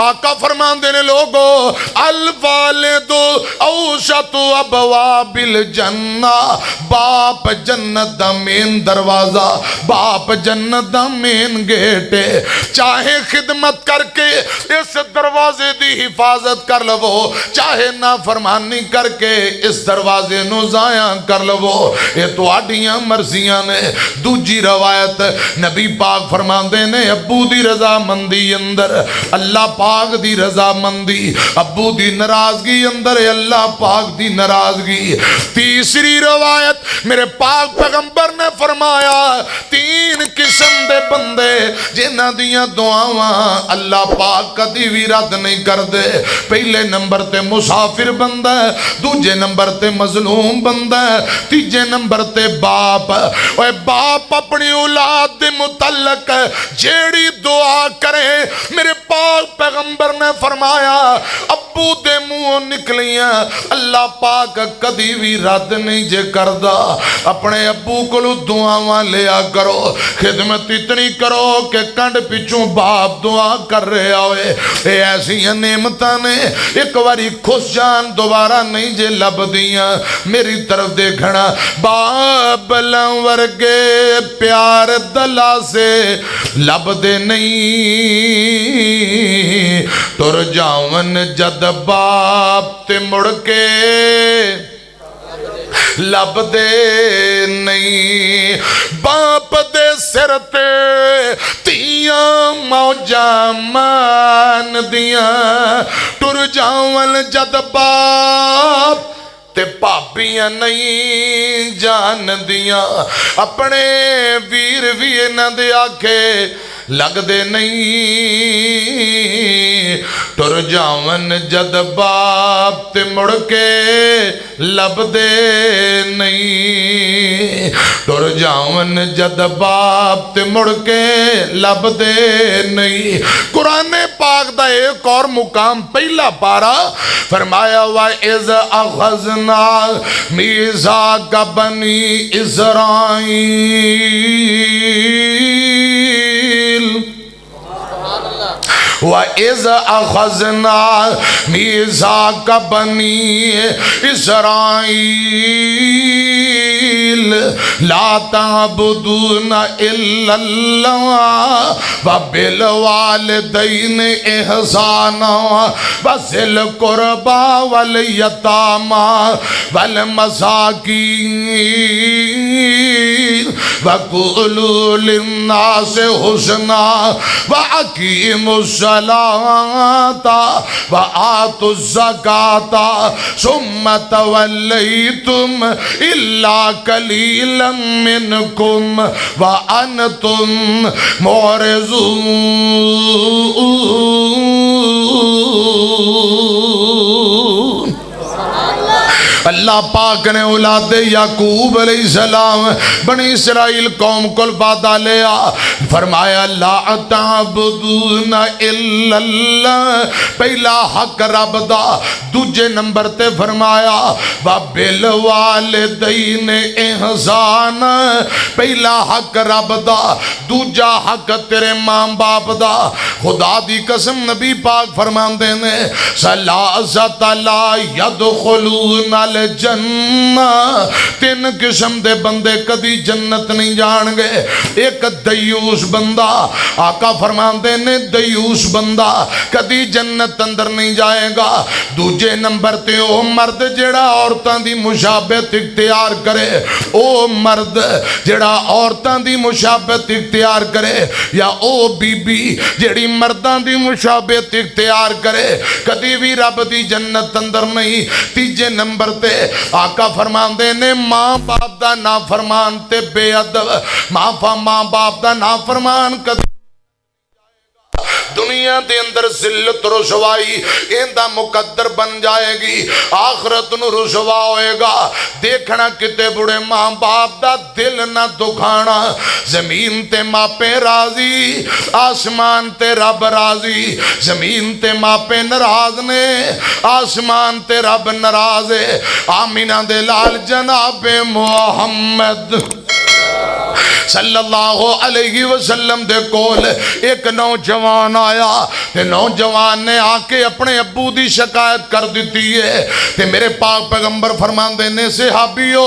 आका फरमाते ने लोगो अल वाले दो औशतु अबवाबिल जन्ना, बाप जन्नत दा मेन दरवाजा, बाप जन्नत दा मेन गेट है। चाहे खिदमत करके इस दरवाजे दी हिफाजत कर लवो, चाहे ना फरमानी करके इस दरवाजे नू जाया कर लवो, ये तुहाडियां मर्जियां ने। दूजी रवायत नबी पाक फरमाते ने अबू दी रजामंदी अंदर अल्लाह पाक दी रजामंदी, अबू दी नाराजगी अंदर अल्लाह पाक दी नाराजगी। तीसरी रवायत मेरे पाक पैगंबर ने फरमाया तीन किस्म दे बंदे जिन्हां दियां दुआवां अल्लाह पाक कदी भी रद्द नहीं करदे। पहले नंबर ते मुसाफिर बंदा, दूजे नंबर ते मजलूम बंदा, तीजे नंबर ते बाप। ओए बाप अपनी औलाद दे मुतल्लक जेड़ी दुआ करे मेरे पाक पैगंबर ने फरमाया अब्बू दे मुंहों निकलियां अल्लाह पाक कदी भी रद्द नहीं जे करदा। अपने अब्बू कोलों दुआवां लिया करो, खिदमत इतनी करो कि कंड पिछों बाप दुआ कर रहा होए। ये ऐसियां नेमतां ने एक बारी खुश जान दोबारा नहीं जे लभदियां। मेरी तरफ देखना बाबला वर्गे प्यार दला से लभदे नहीं, तुर जावन जद बाप ते मुड़ के लभदे नहीं। बाप दे सिर ते तियां मौजा मान दिया, टुर जावन जद बाप ते भाबियां नहीं जान दिया। अपने वीर भी इन्हां दे आखे लगदे नहीं, टुर जावन जद बाप ते मुड़ के लभदे नहीं, टुर जावन जद बाप ते मुड़ के लभदे नहीं। कुरान पाक दा एक और मुकाम पहला पारा फरमाया वा इज़ अख़ज़ना मीज़ाक़ बनी इस्राईल व इज़ अख़ज़ना मीज़ाक़ बनी इस्राईल ला तअबुदूना इल्लल्लाह व बिल वालिदैनि इहसाना व ज़िल क़ुरबा वल यतामा वल मसाकीन व क़ूलू लिन्नासि हुस्ना व अक़ीमुस सलाता व आतुज़ ज़काता सुम्मा तवल्लैतुम इल्ला कलीलन मिनकुम व अनतुम मुअरिज़ून। अल्लाह पाक ने औलाद याकूब अलैहिस्सलाम बनी इसराइल कौम को वादा लिया, फरमाया ला तअबुदूना इल्लल्लाह, पहला हक रब दा। दूजे नंबर ते फरमाया व बिल वालिदैनि इहसान, पहला हक रब दा, दूजा हक तेरे मां बाप दा। खुदा दी कसम नबी पाक फरमांदे ने सलासत ला यदखुलूना जन्ना, तीन किस्म दे बंदे कदी जन्नत नहीं जाणगे। एक दयूस बंदा, आका फरमाते ने दयूस बंदा कदी जन्नत अंदर नहीं जाएगा। दूजे नंबर ते ओ मर्द जेड़ा औरतां दी मुशाबत इख्तियार करे, ओ मर्द जेड़ा औरतां दी मुशाबत इख्तियार करे, या ओ बीबी जेड़ी मर्दां दी मुशाबत इख्तियार करे, कदी भी रब दी जन्नत अंदर नहीं। तीजे नंबर ते आका फरमाते ने मां बाप दा ना फरमान ते बेअदब, मां बाप दा ना फरमान कदी दुनिया के अंदर जिल्लत रुसवाई इंदा मुकद्दर बन जाएगी, आखरत नूं रुसवा होएगा। देखना किते बुढ़े मां बाप दा दिल ना दुखाना। जमीन ते मापे राजी, आसमान ते रब राजी। जमीन ते मापे नाराज ने, आसमान ते रब नाराज है। आमीना दे लाल जनाबे मुहम्मद सल्लल्लाहु अलैहि वसल्लम दे कोल एक नौजवान आया ते नौजवान ने आके अपने अब्बू दी शिकायत कर दी है ते मेरे पाक पैगंबर फरमांदे ने सहाबियो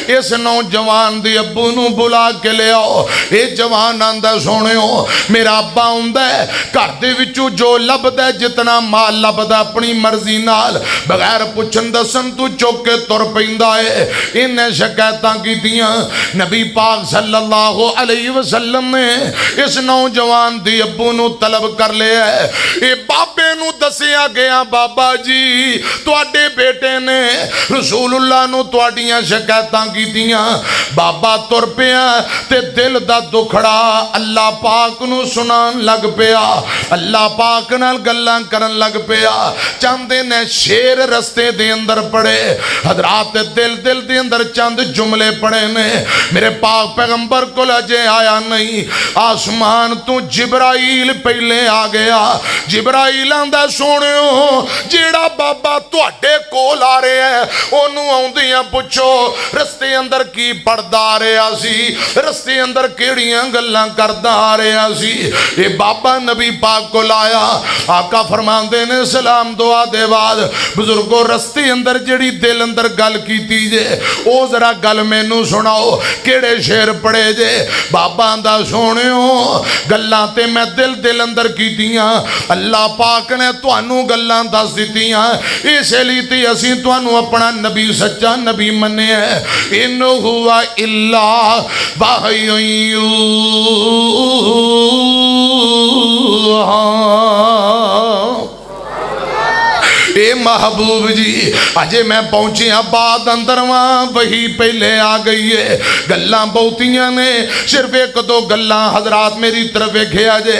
इस नौजवान दे अब्बू नू बुला के ले आओ। ये जवान आंदा सोनियो मेरा अब्बा आउंदा घर दे विचों जो लभदा जितना माल लभदा अपनी मर्जी नाल बगैर पुछन दसन तू चुक के तुर पैंदा है। इन्हें शिकायतां कीतियां नबी पाक सल्लल्लाहु अलैहि वसल्लम ने इस नौजवान दी अब्बू नू तलब कर लिया है। ये बाबे नू दसिया गया बाबा जी तुहाडे बेटे ने रसूलुल्लाह नू तुहाडियां शिकायतां कीतियां। बाबा तुर पिया ते दिल दा दुखड़ा अल्लाह पाक नू सुनान लग पिया, अल्लाह पाक नाल गल्लां करन लग पिया। चांदे ने शेर रस्ते दे अंदर पड़े हजरात दिल दिल दे अंदर चंद जुमले पड़े ने मेरे पाक पैगंबर को अजे आया नहीं। आसमान तू जिब्राइल पहले आ गया। जिब्राइल आंदा सोनियो जेड़ा बाबा तुहाडे कोल आ रहा है ओनू आउंदियां पुछो रस्ते अंदर की पढ़दा आ रहा सी, रस्ते अंदर केड़ियां गल्लां करदा आ रहा सी। ये बाबा नबी पाक को लाया। आका फरमांदे ने सलाम दुआ दे बाद बुजुर्गो रस्ते अंदर जेड़ी दिल अंदर गल कीती जे ओ जरा गल मैनू सुनाओ केड़े शेर पढ़े जे। बाबा आंदा सोनियो गल्लां ते मैं दिल दिल अंदर कीतियां अल्लाह पाक ने तुहानू गल्लां दस दित्तियां इसलिए ते असीं तुहानू अपना नबी सच्चा नबी मन्निया। इन हुआ इल्ला वाहयु ए महबूब जी अजे मैं पहुंचिया बाद अंदरवा वही पहले आ गई है। गल्लां बहुतियां ने सिर्फ एक दो गल्लां हजरात मेरी तरफ वेखिया जे।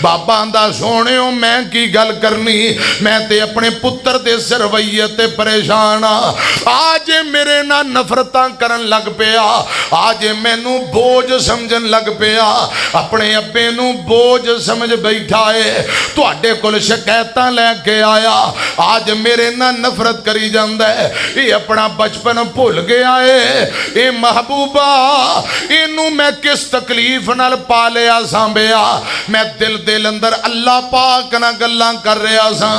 बाबा आंदा सोनियो मैं की गल करनी मैं ते अपने पुत्र दे सरवैये ते परेशान आ। आज मेरे ना नफरतां करन लग पिया, आज मैनू बोझ समझन लग पिया, अपने अब्बे नू बोझ समझ बैठा है। तुहाडे कोल शिकायतां लैके आया आज मेरे ना नफरत करी जांदा है। ये अपना बचपन भुल गया है। ये महबूबा इनू मैं किस तकलीफ नाल पालिया सांभिया। मैं दिल दिल अंदर अल्लाह पाक नाल गल्लां कर रहा सा।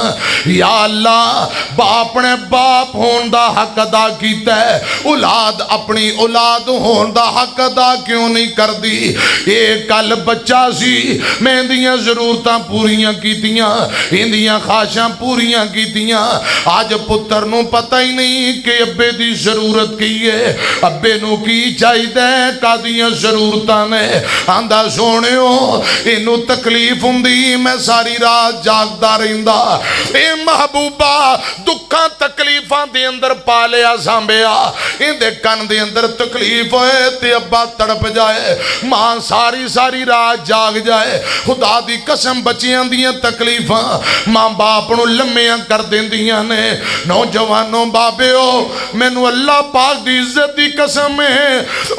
या अल्लाह बाप ने बाप होने दा हक अदा कीता है, औलाद अपनी औलाद होने दा हक अदा क्यों नहीं करदी। ये कल बच्चा सी मैं इंदियां जरूरतां पूरियां कीतियां, इंदियां ख्वाहिशां पूरियां कीतियां। आज पुत्र नू पता ही नहीं कि अब्बे दी जरूरत की है, अब्बे नू की चाहिए कादियां जरूरतां ने। आंदा सोनियो इनू तकलीफ हुंदी मैं सारी रात जागदा रहिंदा। ए महबूबा दुखां तकलीफां दे अंदर पा लिया सांभिया। इहदे कन दे अंदर तकलीफ होए ते अब्बा तड़प जाए, मां सारी सारी रात जाग जाए। खुदा दी कसम बच्चियां दियां तकलीफां मां बाप नू लम्मियां कर देंदियां ने। नौजवानों बाबिओ मैनू अल्लाह पाक दी इज्जत दी कसम है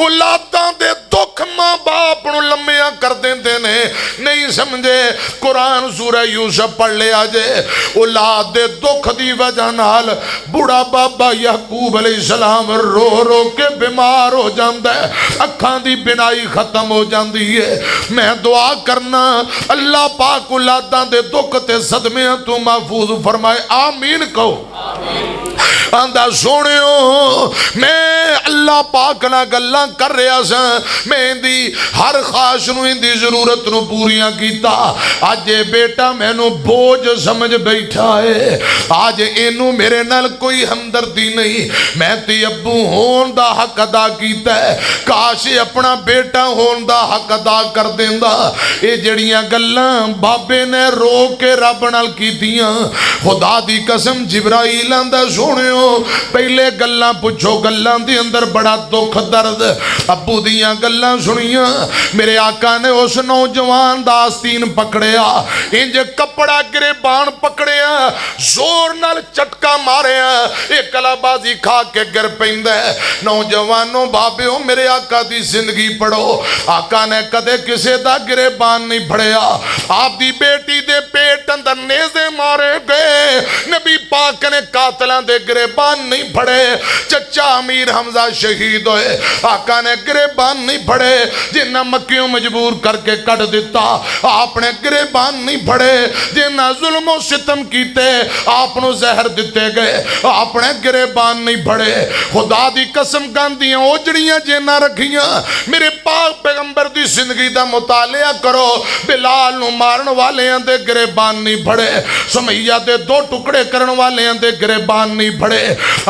औलादां दे दुख मां बाप नू लम्मियां कर देंदे ने। नहीं समझे कुरान सूरह यूसुफ पढ़ लिया जे। औलाद दे दुख दी वजह नाल बूढ़ा बाबा याकूब अलैहिस्सलाम रो रो के बीमार हो जाता है, अखां दी बिनाई खत्म हो जाती है। मैं दुआ करना अल्लाह पाक औलादां दे दुख ते सदमियां तू महफूज फरमाए। आमीन कहो। आंदा सोनियो मैं अल्लाह पाक नाल गल्लां कर रहा सा, मैं इंदी हर ख्वाहिश नू इंदी जरूरत नू पूरियां कीता। अज ये बेटा मैनू बोझ समझ बैठा है, आज इनू मेरे नाल कोई हमदर्दी नहीं। मैं ते अब्बू होने दा हक अदा कीता है, काश अपना बेटा होने दा हक अदा कर देंदा। ये जड़ियां गल्लां बाबे ने रो के रब नाल कीतियां खुदा दी कसम जिब्राइल आंदा सोनियो पहले गल्लां पुछो गल्लां दे अंदर बड़ा दुख दर्द। अब्बू दियां गल्लां सुनियां मेरे आका ने उस नौजवान दा आस्तीन पकड़िया, इंज कपड़ा गिरेबान पकड़िया, जोर नाल झटका मारिया, एक कलाबाजी खा के गिर पैंदा। नौजवानों बाबिओ मेरे आका दी जिंदगी पढ़ो। आका ने कदे किसे दा गिरेबान नहीं फड़िया। आपदी बेटी दे पेट अंदर नेज़े मारे गए, नबी पाक ने कातलां दे गिरेबान नहीं फड़े। चचा अमीर हमजा शहीद होए। आका ने गिरेबान नहीं फड़े जिन्ना मक्कियों मजबूर करके कट दिता, आपने गिरेबान नहीं फड़े जिन्ना जुल्मो सितम कीते आपनों जहर दिते गए, आपने गिरेबान नहीं फड़े। खुदा दी कसम गांदियां ओजड़ियां जेना रखियां। मेरे पाक पैगंबर दी जिंदगी दा मुतालिया करो, बिलाल नूं मारन वालियां दे गिरेबान नहीं फड़े, सुमैया दे दो टुकड़े करन वालियां दे गिरेबान नहीं फड़े।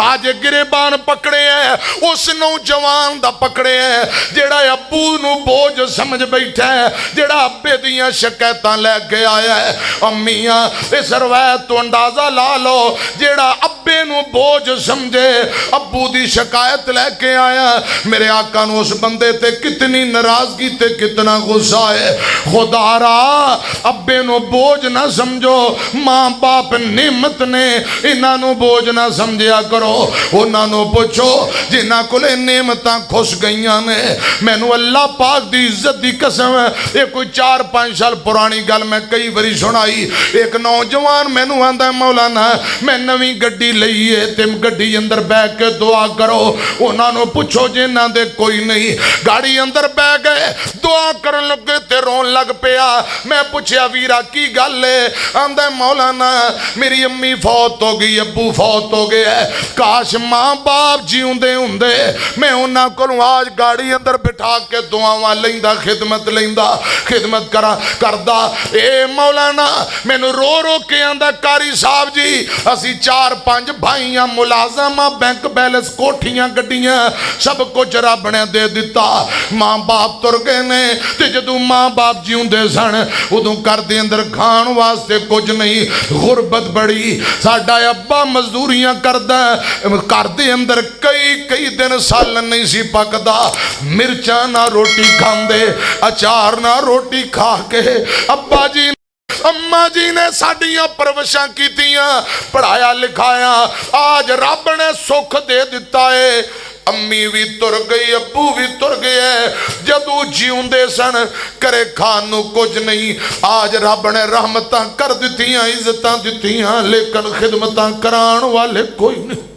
आज गिरेबान पकड़े है उस नौजवान दा पकड़े है जेड़ा अब्बू नूं बोझ समझ बैठा है, जेड़ा अब्बे दियां शिकायतां लैके आया है। अम्मियां इस रवायत तो अंदाजा ला लो, जेड़ा अब्बे नूं बोझ समझे अब्बू दी शिकायत लैके आया। मेरे आका नूं उस बंदे ते कितनी नाराजगी ते कितना गुस्सा है। खुदारा अब्बे नूं बोझ ना समझो, मां बाप निमत ने, इन्हां नूं बोझ ना समझिया करो। उन्हां नूं पुछो जिन्हां कोले नेमतां खुश गईयां ने। मैनू अल्लाह पाक दी इज्जत दी कसम, ये कोई 4-5 साल पुरानी गल मैं कई बारी सुनाई। एक नौजवान मैनू आंदा मौलाना मैं नवीं गड्डी लई है ते गड्डी अंदर बैठ के दुआ करो। उन्हां नूं पुछो जिन्हां दे कोई नहीं, गाड़ी अंदर बह गए दुआ करन लगे ते रोन लग पिया। मैं पूछया वीरा की गल है? आंदा मौलाना मेरी अम्मी फौत हो गई, अब्बू फौत हो गया, काश मां बाप जीउंदे हुंदे मैं उन्हां कोलों आज गाड़ी अंदर बिठा के दुआवां लैंदा, खिदमत लैंदा, खिदमत करा करदा। ए मौलाना मैनू रो रो के आंदा कारी साहब जी असी 4-5 भाईयां मुलाजमा, बैंक बैलेंस, कोठियां, गड्डियां सब कुछ रब ने दे दिता। मां बाप तुर गए ने ते जदों मां बाप जीउंदे सन उदों घर दे अंदर खाण वास्ते कुछ नहीं, गुरबत बड़ी। साडा अब्बा मजदूरियां करदा, घर दे अंदर कई दिन सालन नहीं सी पकदा, मिर्चा ना रोटी खांदे, अचार ना रोटी खा के अब्बा जी अम्मा जी ने साडियां परवरिशां कीतियां, पढ़ाया लिखाया, आज रब ने सुख दे दिता है। अम्मी भी तुर गई, अब्बू भी तुर गए, जदों जीउंदे सन करे खान नूं कुछ नहीं। आज रब ने रहमतां कर दित्तियां, इज्जतां दित्तियां, लेकिन खिदमतां कराण वाले कोई नहीं।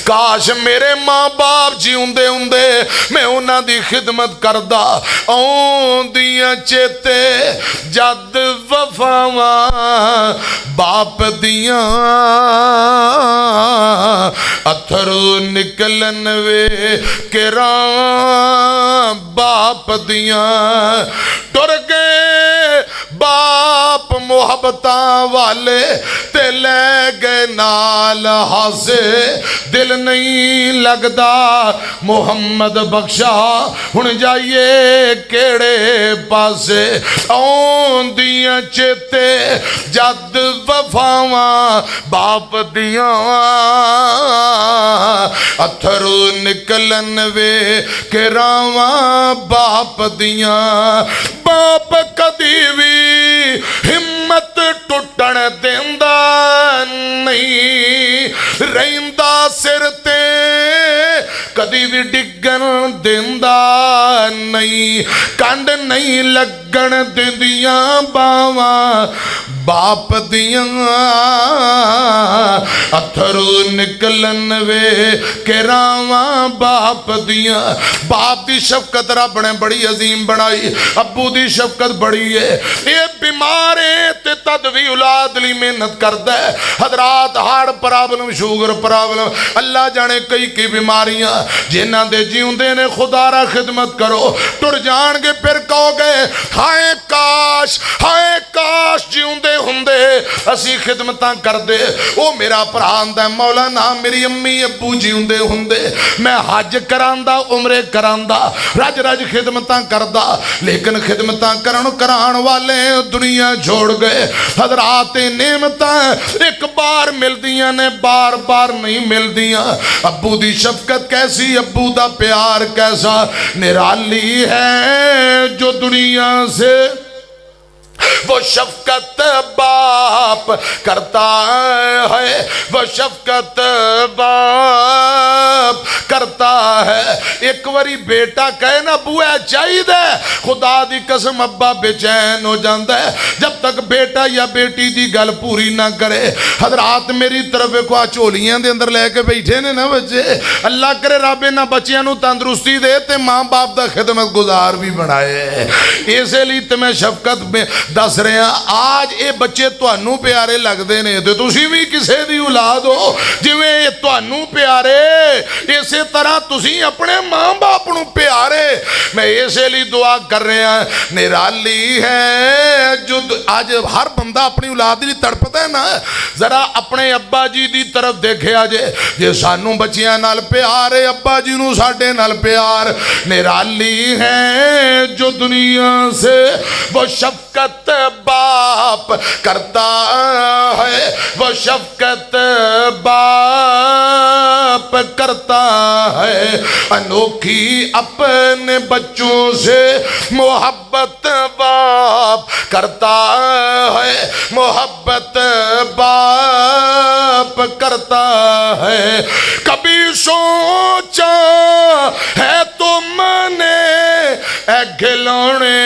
काश मेरे मां बाप जीउंदे हुंदे मैं उन्हां दी खिदमत करदा। आउंदियां चेते जद वफावां बाप दियां, अथरू निकलन वे केरा बाप दियां। टुर गए बाप मुहब्बतां वाले ते ले गए नाल हासे, दिल नहीं लगदा मुहम्मद बख्शा हुण जाइए केड़े पासे। आउंदियां चेते जद वफावां बाप दियां, अथरू निकलन वे केरावां बाप दियां। बाप कदी भी हिम्मत टुटण देंदा नहीं, रहिंदा सिर ते कदी भी डिगन देंदा नहीं, कंड नहीं लगन दिंदियां बावां बाप दियां। अथरू निकलन वे केरावां बाप दियां। बाप दी शफकत रब ने बड़ी अजीम बनाई, अब्बू दी शफकत बड़ी है। ये बीमार है ते तद भी औलाद लई मेहनत करदा है। हजरात हार्ट प्रॉब्लम, शुगर प्रॉब्लम, अल्लाह जाने कई बीमारियां जिन्हां दे जीउंदे ने। खुदारा खिदमत करो, टुर जाणगे फिर कहोगे हाय काश जीउंदे हुंदे असी खिदमतां करदे। ओ मेरा भरा आंदा मौलाना मेरी अम्मी अब्बू जीउंदे हुंदे मैं हज करांदा, उमरे करांदा, रज रज खिदमतां करदा, लेकिन खिदमतां कराण वाले दुनिया छोड़ गए। हजरात नेमतां एक बार मिलदियां ने, बार बार नहीं मिलदियां। अब्बू दी शफकत कैसी, अब्बू दा प्यार कैसा निराली है जो दुनिया से वो शफकत बाप करता है, वो शफकत बाप करता है। एक बारी बेटा कहे ना बुआ चाहिए, खुदा दी कसम अब्बा बेचैन हो जाता है जब तक बेटा या बेटी दी गल पूरी ना करे। हजरात मेरी तरफ देखो, आ झोलियां दे अंदर लैके बैठे ने ना बच्चे, अल्लाह करे रब इन्हां बच्चियां नूं तंदुरुस्ती दे ते मां बाप दा खिदमत गुजार भी बनाए। इसलिए तो मैं शफकत में दस रहा, आज ये बच्चे तुहानू प्यारे लगते ने तो तुसी भी किसी दी औलाद हो, जिवें ये तुहानू प्यारे इसे तरह तुसी अपने मां बाप नू प्यारे। मैं इसलिए दुआ कर रहा, निराली है जुद। आज हर बंदा अपनी औलाद दी तड़पदा है ना, जरा अपने अब्बा जी दी तरफ देखिया जे सानू बच्चियां नाल प्यार है, अब्बा जी नू साडे नाल प्यार। निराली है जो दुनिया से वो शफकत बाप करता है, वो शफकत बाप करता है। अनोखी अपने बच्चों से मोहब्बत बाप करता है, मोहब्बत बाप करता है। कभी सोचा है तुमने खिलौने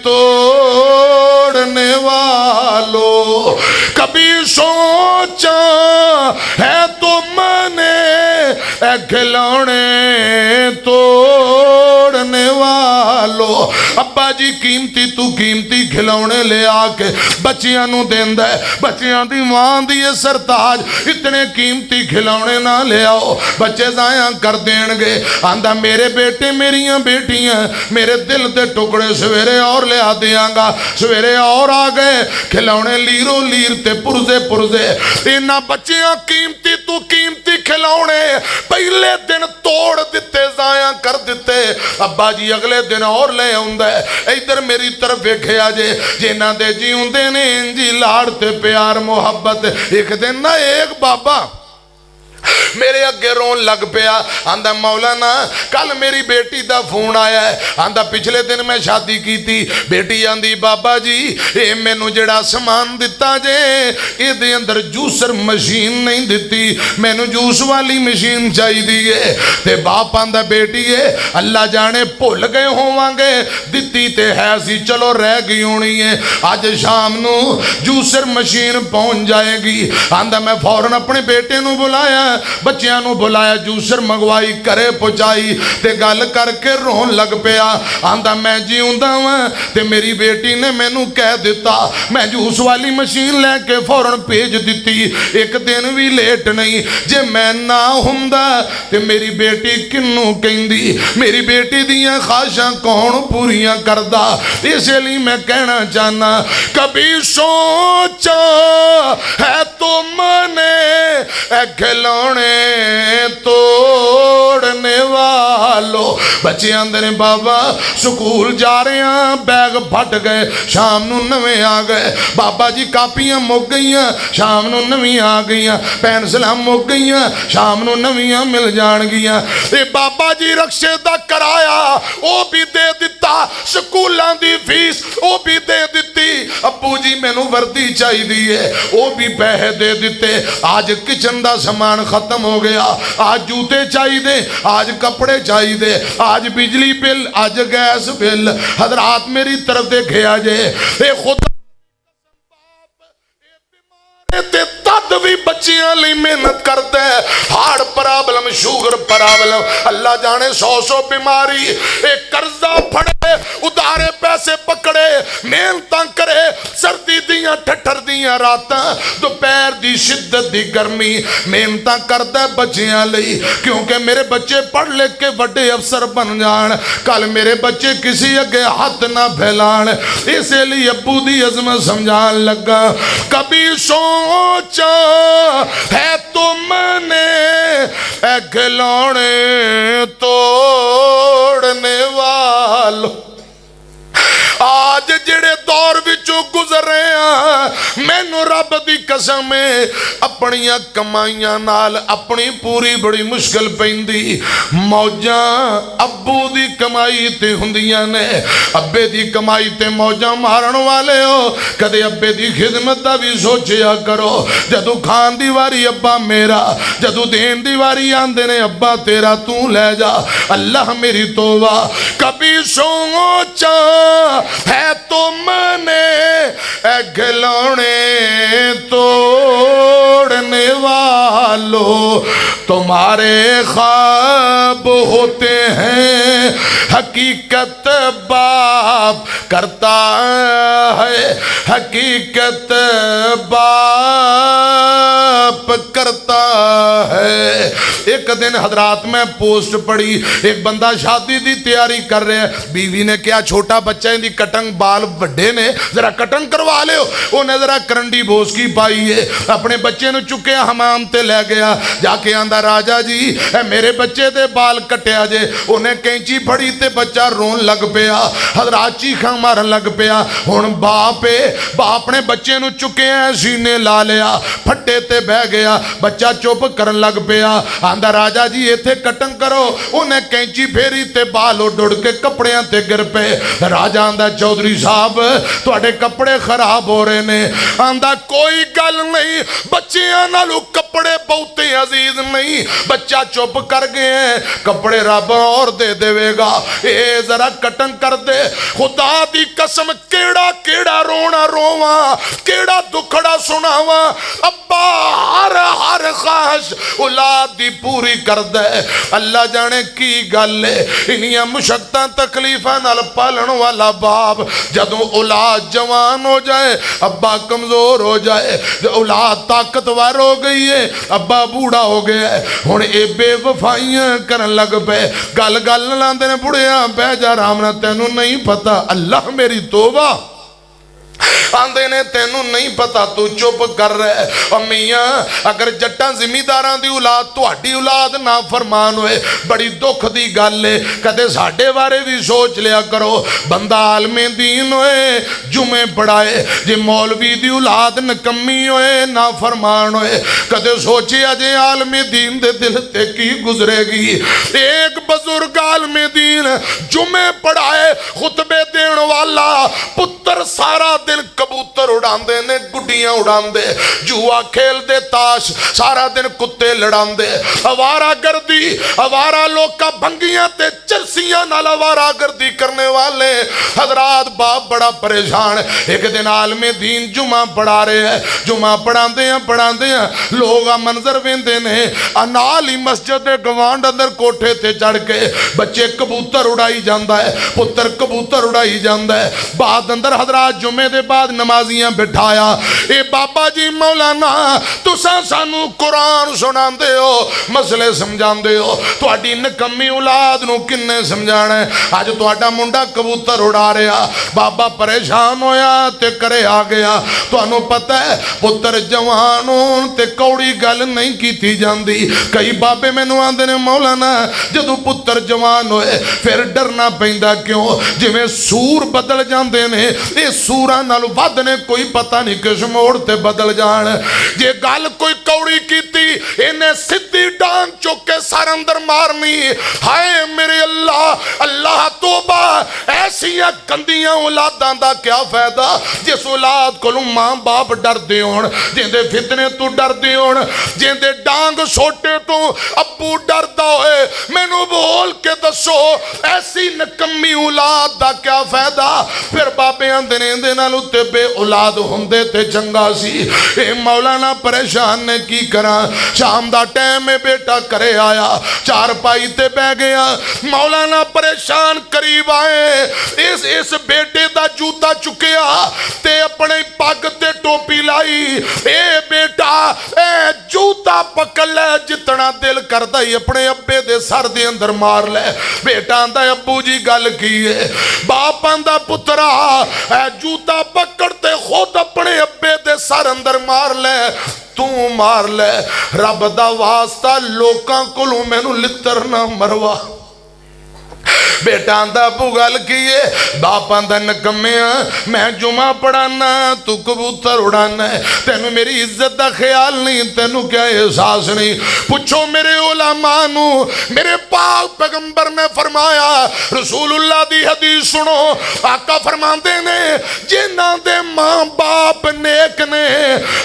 तोड़ने वालों, कभी सोचा है तुमने खिलौने तोड़ने वालों। अब्बा जी कीमती तू कीमती खिलौने ले आके बच्चियां नू देंदा है, बच्चियां दी मां दी सरताज इतने कीमती खिलौने ना ले आओ, बच्चे जाया कर देंगे। आंदा मेरे बेटे मेरियां बेटियां मेरे दिल दे टुकड़े सवेरे और लिया देंगा। सवेरे और आ गए खिलौने लीरो लीर ते पुरजे पुरजे। इन्हां बच्चियां कीमती तू कीमती खिलौने पहले दिन तोड़ दिते, जाया कर दिते। अब्बा जी अगले दिन और ले आउंदा है। इधर मेरी तरफ वेखिया जे जिन्हां दे जीउंदे ने इंजी लाड़ ते प्यार मोहब्बत। एक दिन ना एक बाबा मेरे अगे रोन लग पिया, आंदा मौलाना कल मेरी बेटी दा फोन आया है, आंदा पिछले दिन मैं शादी की थी। बेटी आंदी बाबा जी ये मैनू जेड़ा समान दिता जे इहदे अंदर जूसर मशीन नहीं दिती, मैनू जूस वाली मशीन चाहिए है। ते बाप आंदा बेटी है अल्लाह जाने भुल गए होवांगे, दिती ते है सी चलो रह गई होनी है, अज शाम नू जूसर मशीन पहुंच जाएगी। आंदा मैं फौरन अपने बेटे नू बुलाया, बच्चियां नू बुलाया, जूसर मंगवाई, घरे पहुंचाई ते गल करके रोन लग पिया। आंदा मैं जीउंदा वां ते मेरी बेटी ने मैनू कह दिता, मैं जूस वाली मशीन लैके फौरन भेज दिती, एक दिन भी लेट नहीं। जे मैं ना हुंदा ते मेरी बेटी किन्नू कहंदी, मेरी बेटी दियां ख्वाहिशां कौन पूरियां करदा। इसलिए मैं कहना चाहना कभी सोचा है तुमने खिलौने तोड़ने वालों। बच्चे आंदे ने बाबा स्कूल जा रहे हैं, बैग फट गए, शाम नू नवे आ गए। बाबा जी कापियां मुक गई, शाम नू नवी आ गई, पेंसिलां मुक गई, शाम नू नवियां मिल जाणगियां। ते बाबा जी रक्शे दा कराया वो भी दे दिता, स्कूलों की फीस वो भी दे दिती। अब्बू जी मैनू वर्दी चाहिए वो भी पैसे दे दिते। आज किचन का समान खत्म हो गया, आज जूते चाहिए, आज कपड़े चाहिए, आज बिजली बिल, आज गैस बिल। हजरात मेरी तरफ देखे जे खुदा ते तद भी बच्चियां लिए मेहनत करता है। हार्ट प्रॉब्लम, शुगर प्रॉब्लम, अल्लाह जाने 100 बीमारी, एक कर्जा फड़े, उधारे पैसे पकड़े, मेहनत करे, सर्दी दियां ठठर दियां रातां, दोपहर दी शिद्दत दी गर्मी, मेहनत करता बच्चियां लई, क्योंकि मेरे बच्चे पढ़ लिख के बड़े अफसर बन जान, कल मेरे बच्चे किसी अगे हाथ ना फैलान। इसलिए अब्बू दी अजमत समझान लगा। कभी सोचा है तुमने खिलौने तोड़ने वालों। आज जेड़े दौर विचों गुजर रहे हैं, मैं तैनू रब दी कसम है अपनियां कमाइयां नाल अपनी पूरी बड़ी मुश्किल पैंदी। मौजां अब्बू दी कमाई ते हुंदियां ने, अब्बे दी कमाई ते मौजां मारन वाले हो कदे अब्बे दी खिदमत दा भी सोचिया करो। जदों खान दी वारी अब्बा मेरा, जदों देन दी वारी आंदे ने अब्बा तेरा तू ले जा। अल्लाह मेरी तौबा कभी सोचा है तुमने खिलौने तोड़ने वालों, तुम्हारे ख्वाब होते हैं हकीकत बाप करता है, हकीकत बाप करता है। एक दिन हजरात में पोस्ट पड़ी, एक बंदा शादी की तैयारी कर रहा है, बीवी ने क्या छोटा बच्चा इनकी कटंग बाल बड़े ने जरा कटंग करवा लो। उन्हें जरा करंडी बोसकी पाई है, अपने बच्चे नु चुकया हमाम ते ले गया, जाके आंदा राजा जी मेरे बच्चे दे बाल कटिया जे। उन्हें कैंची फड़ी ते बच्चा रोन लग पिया, हजरात चीखा मारन लग पिया। हुण बाप बाप ने बच्चे नु चुकया सीने ला लिया, फट्टे ते बह गया, बच्चा चुप करन लग पिया। आंदा राजा जी इत्थे कटंग करो। उन्हें कैंची फेरी ते बाल उड़ के कपड़ियां ते गिर पे। राजा आंदा चौधरी साहब तुहाडे कपड़े खराब हो रहे ने। आंदा कोई गल नहीं, बच्चियां नालों कपड़े बहुते अजीज नहीं। बच्चा चुप कर गए, कपड़े रब और दे देवेगा, ए जरा कटंग कर दे। खुदा दी कसम केड़ा केड़ा रोना रोवा, केड़ा दुखड़ा सुनावा। अब्बा हर हर ख्वाहिश औलाद दी पूरी कर दे। अल्लाह जाने की गल है, इन्नियां मुशक्कतां तकलीफां नाल पालन वाला बाप जदों औलाद जवान हो जाए, अब्बा कमजोर हो जाए, औलाद ताकतवर हो गई है, अब्बा बूढ़ा हो गया है, हुण ये बेवफाइयां करन लग पे। गल गल लांदे ने बुढ़िया बह जा आराम नाल, तैनू नहीं पता। अल्लाह मेरी तौबा आंदे ने तेनू नहीं पता, तू चुप कर रहा। मियां अगर जट्टां जिमीदारां दी औलाद तुहाडी औलाद ना फरमान होए बड़ी दुख दी गल है। कदे साडे बारे भी सोच लिया करो। बंदा आलमे दीन होए जुमे पढ़ाए, जे मौलवी दी औलाद नकम्मी होए ना फरमान होए, कदे सोचिया जे आलमे दीन दे दिल ते की गुजरेगी। एक बुजुर्ग आलमे दीन जुमे पढ़ाए, खुतबे देण वाला पुत्र सारा दिन कबूतर उड़ांदे ने, गुड्डियां उड़ांदे, जुआ खेलदे, ताश सारा दिन कुत्ते लड़ांदे, आवारा गर्दी आवारा लोका भंगियां ते चरसियां नाल आवारा गर्दी करने वाले। हजरात बाप बड़ा परेशान। एक दिन आलमे दीन जुमा पढ़ा रहे हैं, जुमा पढ़ांदे हैं लोग आ मंजर वेंदे ने। नाल ही मस्जिद दे गवांड अंदर कोठे ते चढ़ के बच्चे कबूतर उड़ाई जांदा है, पुत्र कबूतर उड़ाई जांदा है। बाद अंदर हजरात जुमे दे बाद नमाजियां बिठाया, ए बाबा जी मौलाना तुसा सानू कुरान सुनांदे हो, मसले समझांदे हो, तुहाडी नकम्मी औलाद नू किन्ने समझाना है। अज तुहाडा मुंडा कबूतर उड़ा रहा। बाबा परेशान होया ते करे आ गया। तुहानू पता है पुत्र जवान होण ते कौड़ी गल नहीं कीती जांदी। कई बाबे मैनू आंदे ने मौलाना जदों पुत्र जवान होए फिर डरना पैंदा, क्यों? जिवें सूर बदल जांदे ने, ये सूरां नाल वध ने कोई पता नहीं किस मोड़ ते बदल जान। जे गल कोई कौड़ी कीती इन्हें सीधी डांग चुक के सर अंदर मारनी। हाय मेरे अल्लाह, अल्लाह तौबा, ऐसियां गंदियां औलादां दा क्या फायदा जिस औलाद कोलों मां बाप डरदे होण, जिंदे फितने तो डरदे होण, जिंदे डांग सोटे तो अब्बू डरदा होए। मैनू बोल के दसो ऐसी नकम्मी औलाद दा क्या फायदा? फिर बाबे आंदे ने इहदे नाल उत्ते बे औलाद हुंदे ते चंगा सी। ए मौलाना परेशान ने की करा। शाम दा टाइम है, बेटा घरे आया, चार पाई ते बह गया। मौलाना परेशान करीब आए, इस बेटे दा जूता चुकिया ते अपने पग ते टोपी लाई। ए बेटा ए जूता पकड़ ले, जितना दिल करदा ही अपने अब्बे दे सर दे अंदर मार ले। बेटा आंदा अब्बू जी गल की है? बाप आंदा पुत्रा ए जूता पकड़ ते खुद अपने अब्बे दे सर अंदर मार ले, तू मार ले। रब दा वास्ता लोकां कोलों मैनू लित्तर ना मरवा। बेटा आंदा अबू गल की है? बाप आंदा नकम्या मैं जुमा पढ़ाना तू कबूतर उड़ाना है, तेनू मेरी इज्जत का ख्याल नहीं, तेनू क्या एहसास नहीं? पूछो मेरे उलमा नू, मेरे पाक पैगंबर ने फरमाया, रसूलुल्लाह दी हदीस सुनो, आका फरमाते ने जिन्हां दे मां बाप नेक ने,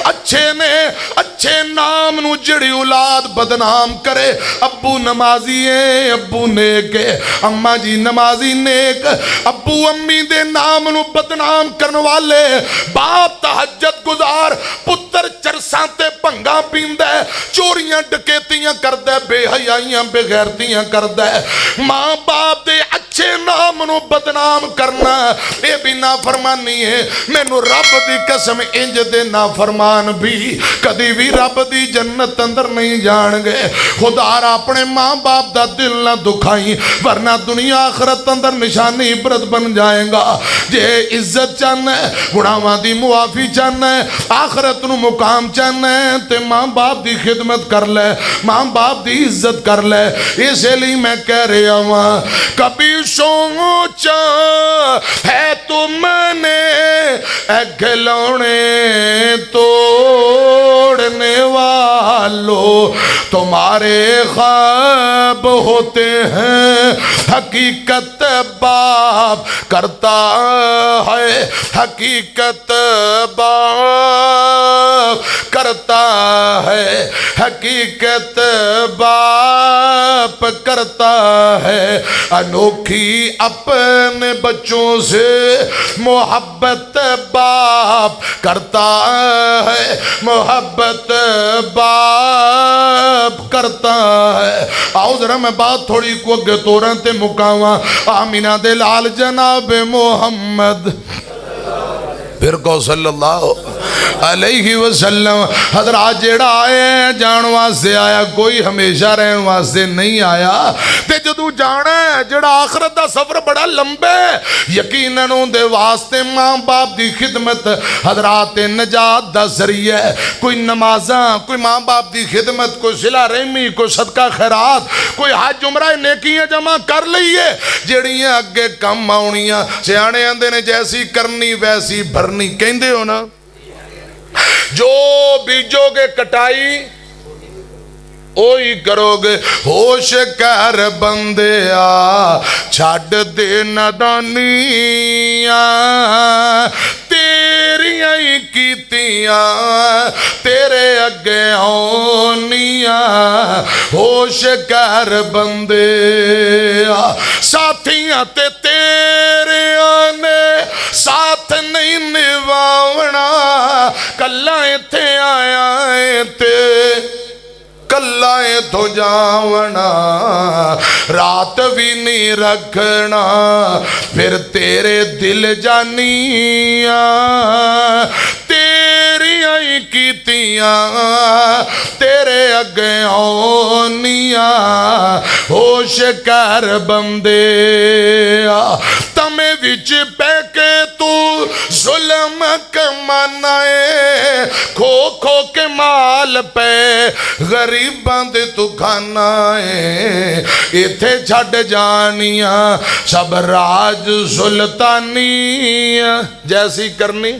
अच्छे ने, अच्छे नाम नू जिहड़ी औलाद बदनाम करे, अब्बू नमाजी है, अब्बू नेक है, अम्मा जी नमाजी नेक, अब्बू अम्मी दे नाम नू बदनाम करने वाले, बाप तहज्जुद गुजार, पुत्र चरसां ते भंगा पींदा है, चोरियां डकैतियां करदा है, बेहयाइयां बेगैरतियां करदा है, मां बाप दे अच्छे नाम नू बदनाम करना ये भी नाफरमानी है। मैनू रब दी कसम इंज दे नाफरमान भी कदी भी रब दी जन्नत अंदर नहीं जाणगे। खुदारा अपने मां बाप दा दिल ना दुखाई, वरना दुनिया आखरत अंदर निशानी इबरत बन जाएगा। जे इज्जत चाहना है, गुनाहां दी मुआफी चाहना है, आखरत नू मुकाम चाहना है, ते मां बाप दी खिदमत कर ले, मां बाप दी इज्जत कर ले। इसलिए मैं कह रहा हूं, कभी सोचा है तुमने खिलौने तोड़ने वालों, तुम्हारे ख्वाब होते हैं, हकीकत बाप करता है, हकीकत बाप करता है, हकीकत बाप करता है। अनोखी अपने बच्चों से मोहब्बत बाप करता है, मोहब्बत बाप करता है। आओ जरा मैं बात थोड़ी को अगे तोरां ते मुकावां। आमीना दे लाल जनाब मोहम्मद फिर को सल्लल्लाहु अलैहि वसल्लम हजरात जेड़ा आया जान वास्ते आया, कोई हमेशा रहने वास्ते नहीं आया। ते जदों जाना है जेड़ा आखरत दा सफर बड़ा लंबा है, यकीनन उहदे वास्ते मां बाप दी खिदमत हजरात नजात दा जरिया है। कोई नमाज़ां, कोई मां बाप दी खिदमत, कोई सिला रहमी, कोई सदका खैरात, कोई हज उमरा नेकियां जमा कर लईए जेड़ियां अगे कम आउणियां। सियाणे आंदे ने जैसी करनी वैसी भरनी, कहंदे हो ना, जो बीजोगे कटाई ओही करोगे। होश कर बंदिया छड़ दे नादानियां, तेरियां ही कीतियां तेरे अगे आउनियां। होश कर बंदिया साथियां ते तेरियां ने साथ नहीं निभावना, कल्ला इत्थे आया ते कल्ला तो जावना, रात भी नहीं रखना फिर तेरे दिल जानिया, तेरियां ही कीतियां तेरे अगे आउनियां। होश कर बंदे तमे विच पैके तू जुल्म कमाना है, खो खो के माल पे गरीबां दे तू खाना है। इथे छड़ जानिया सब राज सुल्तानिया, जैसी करनी।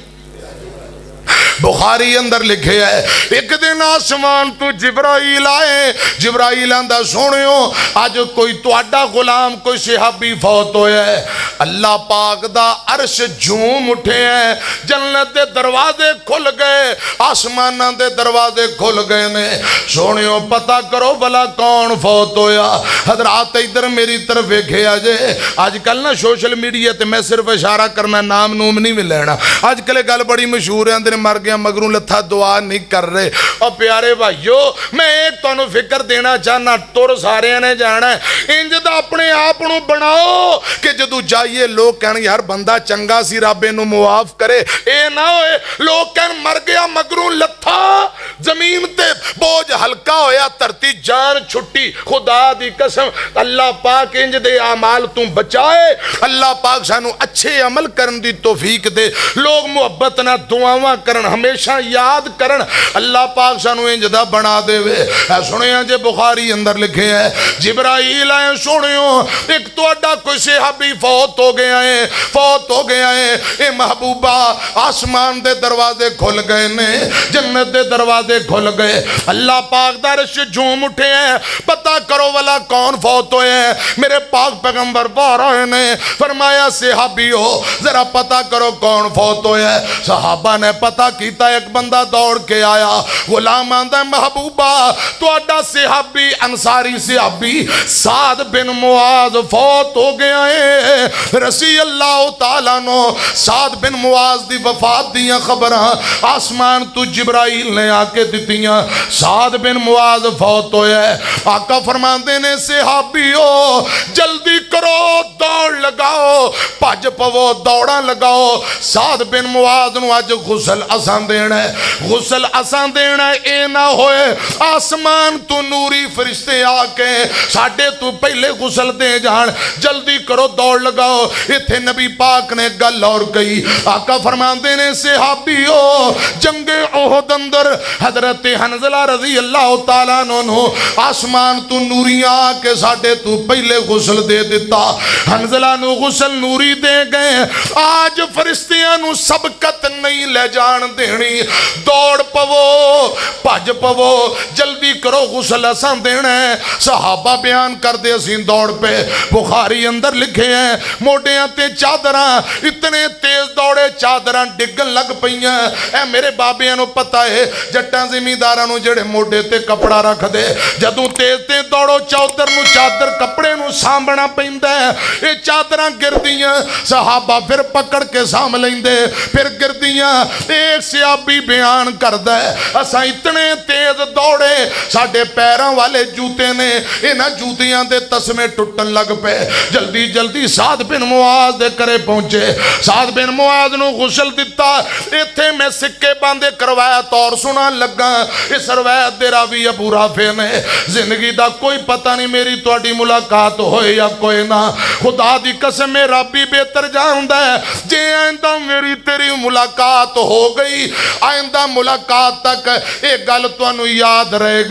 बुखारी अंदर लिखे है, एक दिन आसमान तो जिब्राइल आए, जिब्राइल आंदा सुनियो अज कोई तुहाडा गुलाम कोई सिहाबी फौत होया है। अल्लाह पाक दा अर्श झूम उठे है, जन्नत दे दरवाजे खुल गए, आसमानां दे दरवाजे खुल गए ने। सुनियो पता करो भला कौन फौत होया। हजरात इधर मेरी तरफ वेखिया जे, अजकल ना सोशल मीडिया ते मैं सिर्फ इशारा करना, नाम नूम नहीं मिलना। अजकल गल बड़ी मशहूर है, मर गया मगरू लथा दुआ नहीं कर रहे। और प्यारे भाइयों मैं एक तुहानू फिक्र देना चाहना, तुर सारिਆਂ ने जाना है। इंज दा अपने आप नू बनाओ कि जदों जाइए लोग कहण यार बंदा चंगा सी, रब इहनू मुआफ करे। ए ना होए लोग कहण मर गया मगरू लथा, जमीन ते बोझ हल्का होया धरती जान छुट्टी खुदा दी कसम अल्लाह पाक इंज दे आमाल तू बचाए अल्लाह पाक सानू अच्छे अमल करन दी तौफीक दे लोग मुहब्बत ना दुआवां करन हमेशा याद करन अल्लाह पाक सानू इंज दा बना देवे सुनिया जे बुखारी अंदर लिखे है जिब्राइल आए सुनियो एक तुहाडा कोई सहाबी फौत हो गया है ए महबूबा आसमान दे दरवाजे खुल गए ने जन्नत दे दरवाजे खुल गए अल्लाह पाक दा अर्श झूम उठे हैं पता करो वाला कौन फौत होए हैं मेरे पाक पैगंबर बाहर आए ने फरमाया सहाबी हो जरा पता करो कौन फौत होया है सहाबा ने पता किया एक बंदा दौड़ के आया गुलाम आंदा महबूबा तुहाडा सहाबी अंसारी सहाबी साद बिन मुआज फौत हो गया है रसी अल्लाह तआला नो साद बिन मुआज दी वफात दियां खबरां आसमान तू जिब्राइल ने आके दित्तियां साद बिन मुआज फौत होया है आका फरमांदे ने सहाबीओ जल्दी करो दौड़ लगाओ भज पवो दौड़ा लगाओ साद बिन मुआज नू अज गुसल असां देना है गुसल असां देना है ए ना होए आसमान तू नूरी फरिश्ते आके साडे तू पहले गुसल दे जान जल्दी करो दौड़ लगाओ इत्थे नबी पाक ने गल और कही आका फरमांदे ने सहाबीओ जंगे ओहद अंदर हजरत हंजला रजी अल्लाह तआला नो आसमान तू नूरियां आके साडे तू पहले गुसल दे दिता हंजला नू गुसल नूरी दे गए आज फरिश्तियां नू सबकत नहीं ले जान देनी दौड़ पवो भज पवो जल्दी करो गुसल असां देना है सहाबा बयान करते असीं दौड़ पे बुखारी अंदर लिखे हैं मोडियां ते चादरां इतने तेज दौड़े चादरां डिगन लग पईयां ऐ मेरे बाबियां नू पता है जट्टां जिमीदारां नू जेड़े मोडे ते कपड़ा रख दे जदों तेज ते दौड़ो चादर नू चादर कपड़े नू सांभना पैंदा है ये चादरां गिरदियां सहाबा फिर पकड़ के साम लेंदे फिर गिरदियां एक सहाबी बयान करदा है असां इतने तेज दौड़े साडे पैरां वाले जूते ने इन्हां जूतियां दे तस्मे टुटन लग पे जल्दी जल्दी साद बिन मुआज दे करे पहुंचे साद बिन मुआज नू गुसल दिता इत्थे मैं सिक्के बांधे करवाया तौर सुना लगा इस रवायत दे रावी अबू राफे ने जिंदगी दा कोई पता नहीं मेरी तुहाडी मुलाकात होए या कोई ना खुदा दी कसम है रब ही बेहतर जानदा है जे आइंदा मेरी तेरी मुलाकात हो गई आइंदा मुलाकात तक एक गल तुहानू याद रहेगी।